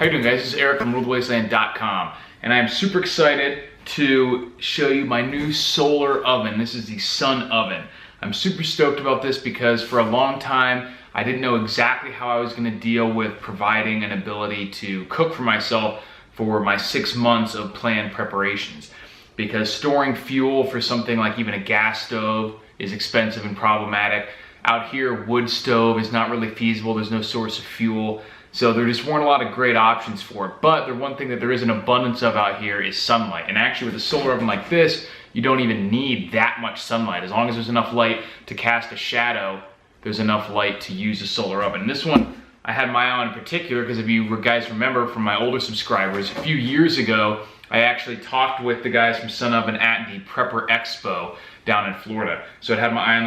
you doing, guys? This is Eric from Wasteland.com, and I am super excited to show you my new solar oven. This is the Sun Oven. I'm super stoked about this because for a long time I didn't know exactly how I was going to deal with providing an ability to cook for myself for my 6 months of planned preparations. Because storing fuel for something like even a gas stove is expensive and problematic. Out here, wood stove is not really feasible. There's no source of fuel. So there just weren't a lot of great options for it. But the one thing that there is an abundance of out here is sunlight. And actually with a solar oven like this, you don't even need that much sunlight. As long as there's enough light to cast a shadow, there's enough light to use a solar oven. And this one, I had my eye on in particular because if you guys remember from my older subscribers, a few years ago, I actually talked with the guys from Sun Oven at the Prepper Expo down in Florida. So I'd had my eye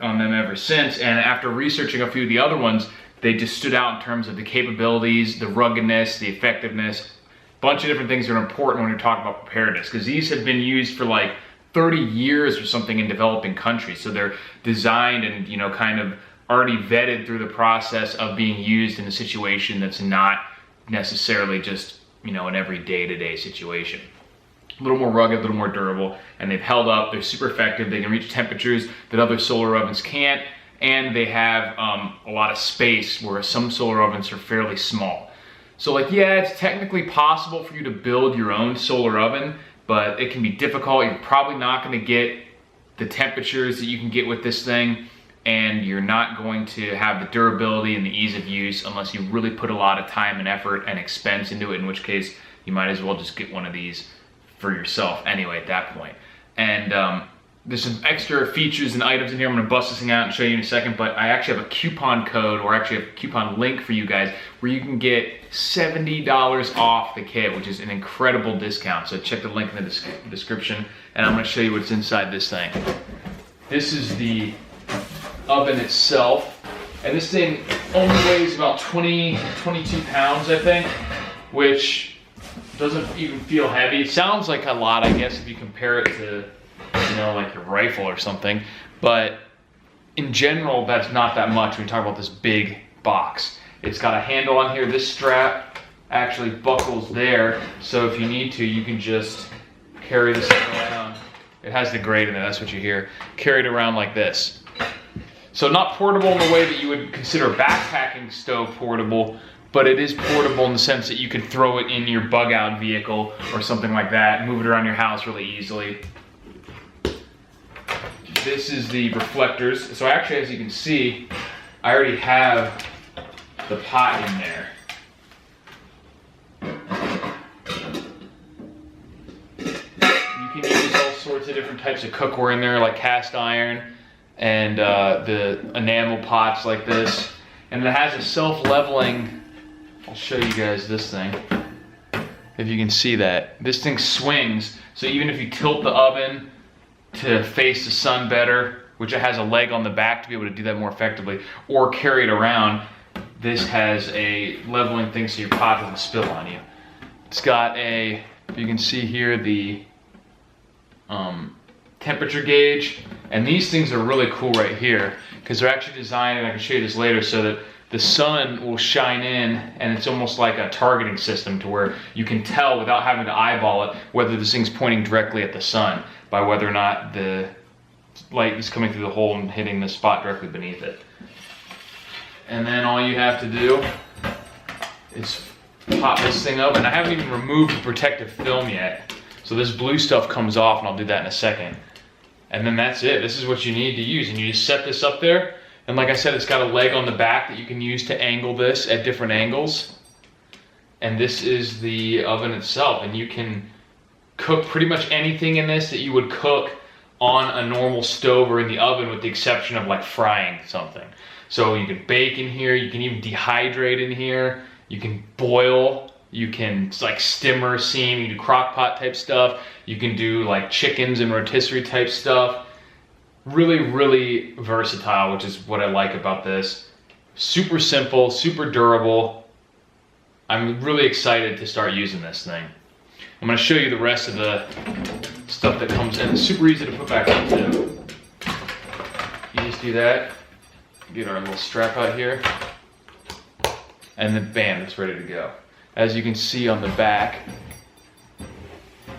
on them ever since. And after researching a few of the other ones, they just stood out in terms of the capabilities, the ruggedness, the effectiveness, a bunch of different things that are important when you're talking about preparedness, because these have been used for like 30 years or something in developing countries. So they're designed and, you know, kind of already vetted through the process of being used in a situation that's not necessarily just, you know, an everyday to-day situation. A little more rugged, a little more durable, and they've held up. They're super effective. They can reach temperatures that other solar ovens can't. And they have a lot of space where some solar ovens are fairly small. So like, yeah, it's technically possible for you to build your own solar oven, but it can be difficult. You're probably not going to get the temperatures that you can get with this thing, and you're not going to have the durability and the ease of use unless you really put a lot of time and effort and expense into it, in which case you might as well just get one of these for yourself anyway at that point. And there's some extra features and items in here. I'm gonna bust this thing out and show you in a second, but I actually have a coupon code, or actually a coupon link for you guys, where you can get $70 off the kit, which is an incredible discount. So check the link in the description, and I'm gonna show you what's inside this thing. This is the oven itself, and this thing only weighs about 22 pounds, I think, which doesn't even feel heavy. It sounds like a lot, I guess, if you compare it to, you know, like your rifle or something, but in general, that's not that much when you talk about this big box. It's got a handle on here. This strap actually buckles there, so if you need to, you can just carry this thing around. It has the grate in it, that's what you hear. Carry it around like this. So not portable in the way that you would consider a backpacking stove portable, but it is portable in the sense that you could throw it in your bug out vehicle or something like that, move it around your house really easily. This is the reflectors. So actually, as you can see, I already have the pot in there. You can use all sorts of different types of cookware in there, like cast iron and the enamel pots like this. And it has a self-leveling, I'll show you guys this thing, if you can see that. This thing swings, so even if you tilt the oven to face the sun better, which it has a leg on the back to be able to do that more effectively, or carry it around, this has a leveling thing so your pot doesn't spill on you. It's got a, if you can see here, the temperature gauge, and these things are really cool right here because they're actually designed, and I can show you this later, so that the sun will shine in, and it's almost like a targeting system to where you can tell without having to eyeball it whether this thing's pointing directly at the sun by whether or not the light is coming through the hole and hitting the spot directly beneath it. And then all you have to do is pop this thing up, and I haven't even removed the protective film yet. So this blue stuff comes off, and I'll do that in a second. And then that's it. This is what you need to use, and you just set this up there. And like I said, it's got a leg on the back that you can use to angle this at different angles. And this is the oven itself, and you can cook pretty much anything in this that you would cook on a normal stove or in the oven, with the exception of like frying something. So you can bake in here, you can even dehydrate in here, you can boil, you can like simmer, steam, you can do crock pot type stuff, you can do like chickens and rotisserie type stuff. Really, really versatile, which is what I like about this. Super simple, super durable. I'm really excited to start using this thing. I'm going to show you the rest of the stuff that comes in. It's super easy to put back on too. You just do that, get our little strap out here, and then bam, it's ready to go. As you can see on the back,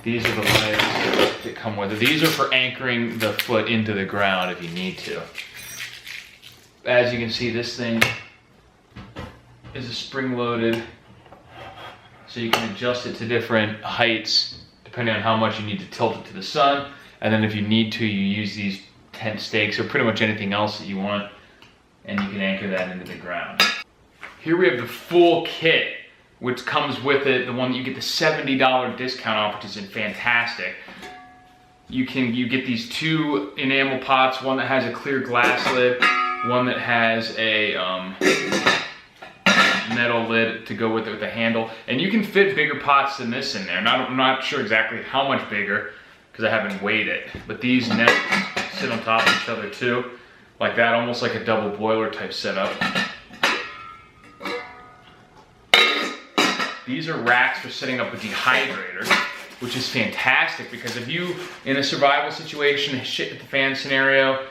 these are the legs that come with it. These are for anchoring the foot into the ground if you need to. As you can see, this thing is a spring-loaded, so you can adjust it to different heights depending on how much you need to tilt it to the sun. And then if you need to, you use these tent stakes or pretty much anything else that you want, and you can anchor that into the ground. Here we have the full kit, which comes with it, the one that you get the $70 discount off, which is fantastic. You get these 2 enamel pots, one that has a clear glass lid, one that has a metal lid to go with it with a handle. And you can fit bigger pots than this in there. I'm not sure exactly how much bigger, because I haven't weighed it. But these nets sit on top of each other too, like that, almost like a double boiler type setup. These are racks for setting up a dehydrator, which is fantastic because if you, in a survival situation, shit at the fan scenario,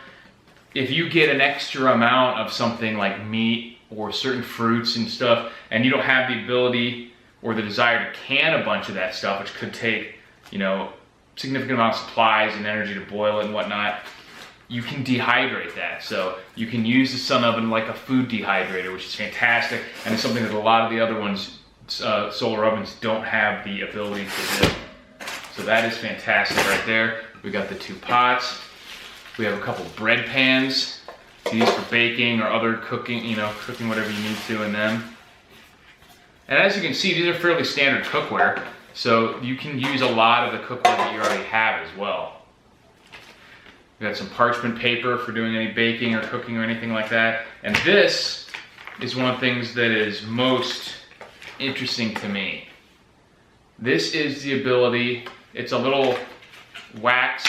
if you get an extra amount of something like meat or certain fruits and stuff, and you don't have the ability or the desire to can a bunch of that stuff, which could take, you know, significant amount of supplies and energy to boil it and whatnot, you can dehydrate that. So you can use the sun oven like a food dehydrator, which is fantastic, and it's something that a lot of the other ones, solar ovens, don't have the ability to do. So that is fantastic right there. We got the 2 pots. We have a couple bread pans. These for baking or other cooking, you know, cooking whatever you need to in them. And as you can see, these are fairly standard cookware, so you can use a lot of the cookware that you already have as well. We got some parchment paper for doing any baking or cooking or anything like that. And this is one of the things that is most interesting to me. This is the ability, it's a little wax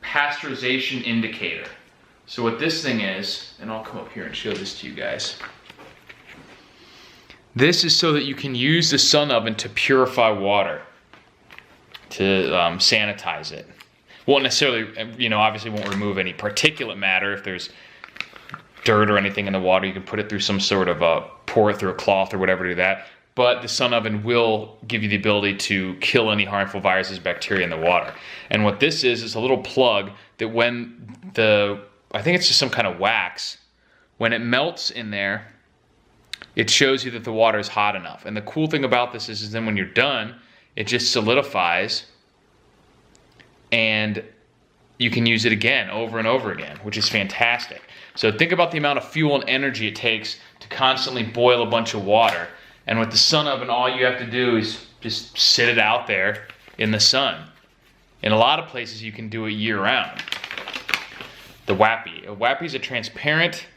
pasteurization indicator. So what this thing is, and I'll come up here and show this to you guys. This is so that you can use the sun oven to purify water, to sanitize it. Won't necessarily, you know, obviously won't remove any particulate matter. If there's dirt or anything in the water, you can put it through some sort of pour it through a cloth or whatever to do that. But the sun oven will give you the ability to kill any harmful viruses, bacteria in the water. And what this is a little plug that when I think it's just some kind of wax, when it melts in there, it shows you that the water is hot enough. And the cool thing about this is then when you're done, it just solidifies and you can use it again over and over again, which is fantastic. So think about the amount of fuel and energy it takes to constantly boil a bunch of water. And with the sun oven, all you have to do is just sit it out there in the sun. In a lot of places, you can do it year-round. The Wappy. A Wappy is a transparent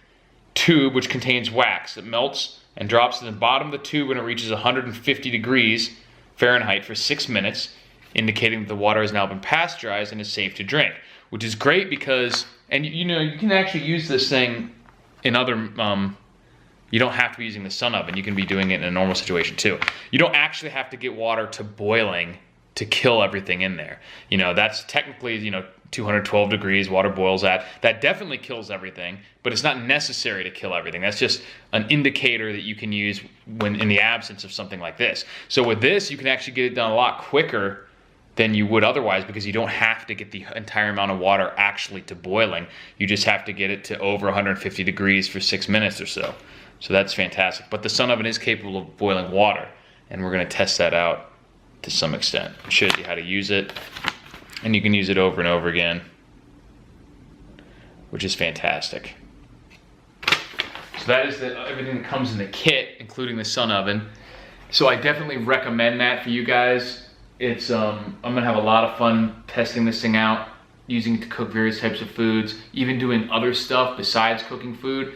tube which contains wax that melts and drops to the bottom of the tube when it reaches 150 degrees Fahrenheit for 6 minutes, indicating that the water has now been pasteurized and is safe to drink. Which is great because, and you know, you can actually use this thing in other, you don't have to be using the sun oven. You can be doing it in a normal situation too. You don't actually have to get water to boiling to kill everything in there. You know, that's technically, you know, 212 degrees water boils at. That definitely kills everything, but it's not necessary to kill everything. That's just an indicator that you can use when in the absence of something like this. So with this, you can actually get it done a lot quicker than you would otherwise because you don't have to get the entire amount of water actually to boiling. You just have to get it to over 150 degrees for 6 minutes or so. So that's fantastic. But the sun oven is capable of boiling water, and we're going to test that out to some extent. It shows you how to use it, and you can use it over and over again, which is fantastic. So that is everything that comes in the kit, including the sun oven. So I definitely recommend that for you guys. It's I'm gonna have a lot of fun testing this thing out, using it to cook various types of foods, even doing other stuff besides cooking food.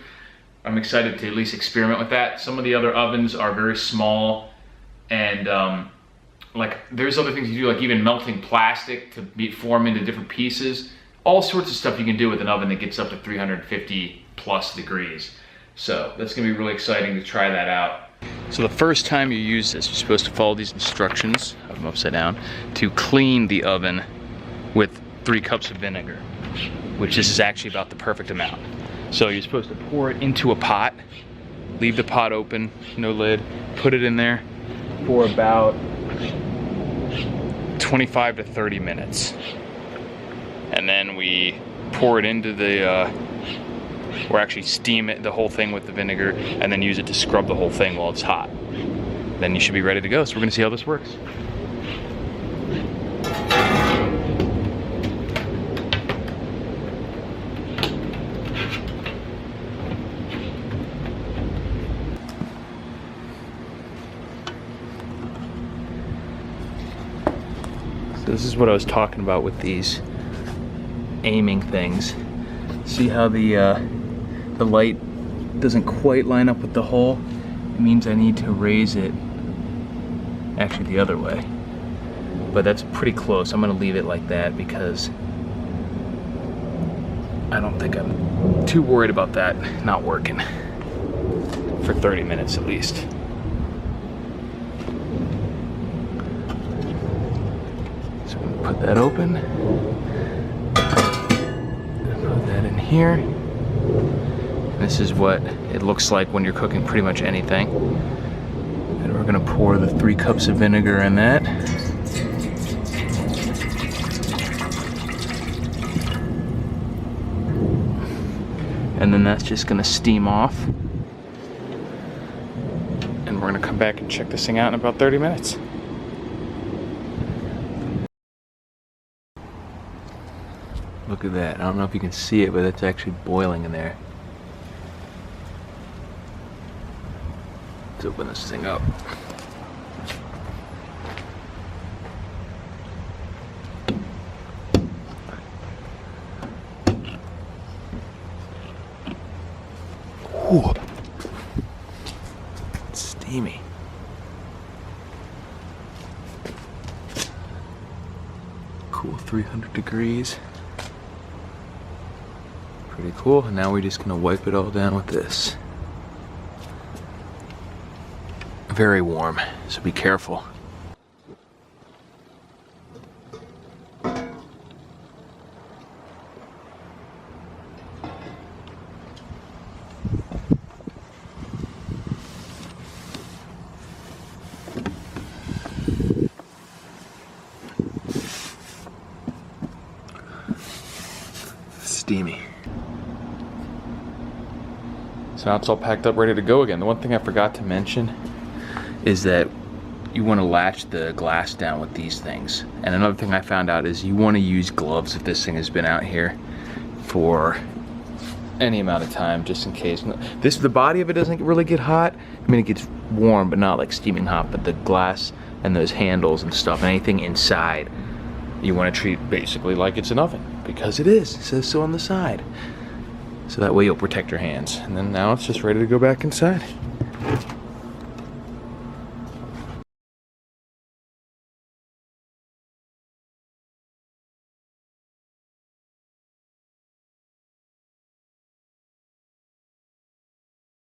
I'm excited to at least experiment with that. Some of the other ovens are very small, and like there's other things you do, like even melting plastic to form into different pieces. All sorts of stuff you can do with an oven that gets up to 350 plus degrees. So that's gonna be really exciting to try that out. So the first time you use this, you're supposed to follow these instructions, have them upside down, to clean the oven with 3 cups of vinegar, which this is actually about the perfect amount. So you're supposed to pour it into a pot, leave the pot open, no lid, put it in there for about 25 to 30 minutes. And then we pour it into the, or actually steam it, the whole thing with the vinegar, and then use it to scrub the whole thing while it's hot. Then you should be ready to go. So we're gonna see how this works. So this is what I was talking about with these aiming things. See how the light doesn't quite line up with the hole? It means I need to raise it actually the other way. But that's pretty close. I'm gonna leave it like that because I don't think I'm too worried about that not working for 30 minutes at least. So I'm gonna put that open. Put that in here. This is what it looks like when you're cooking pretty much anything. And we're gonna pour the 3 cups of vinegar in that. And then that's just gonna steam off. And we're gonna come back and check this thing out in about 30 minutes. Look at that. I don't know if you can see it, but it's actually boiling in there. Let's open this thing up. Ooh. It's steamy. Cool, 300 degrees. Pretty cool. And now we're just gonna wipe it all down with this. Very warm, so be careful. Steamy. So now it's all packed up, ready to go again. The one thing I forgot to mention is that you want to latch the glass down with these things. And another thing I found out is you want to use gloves if this thing has been out here for any amount of time, just in case. The body of it doesn't really get hot. I mean, it gets warm, but not like steaming hot. But the glass and those handles and stuff, and anything inside, you want to treat basically like it's an oven, because it is. It says so on the side. So that way you'll protect your hands. And then now it's just ready to go back inside.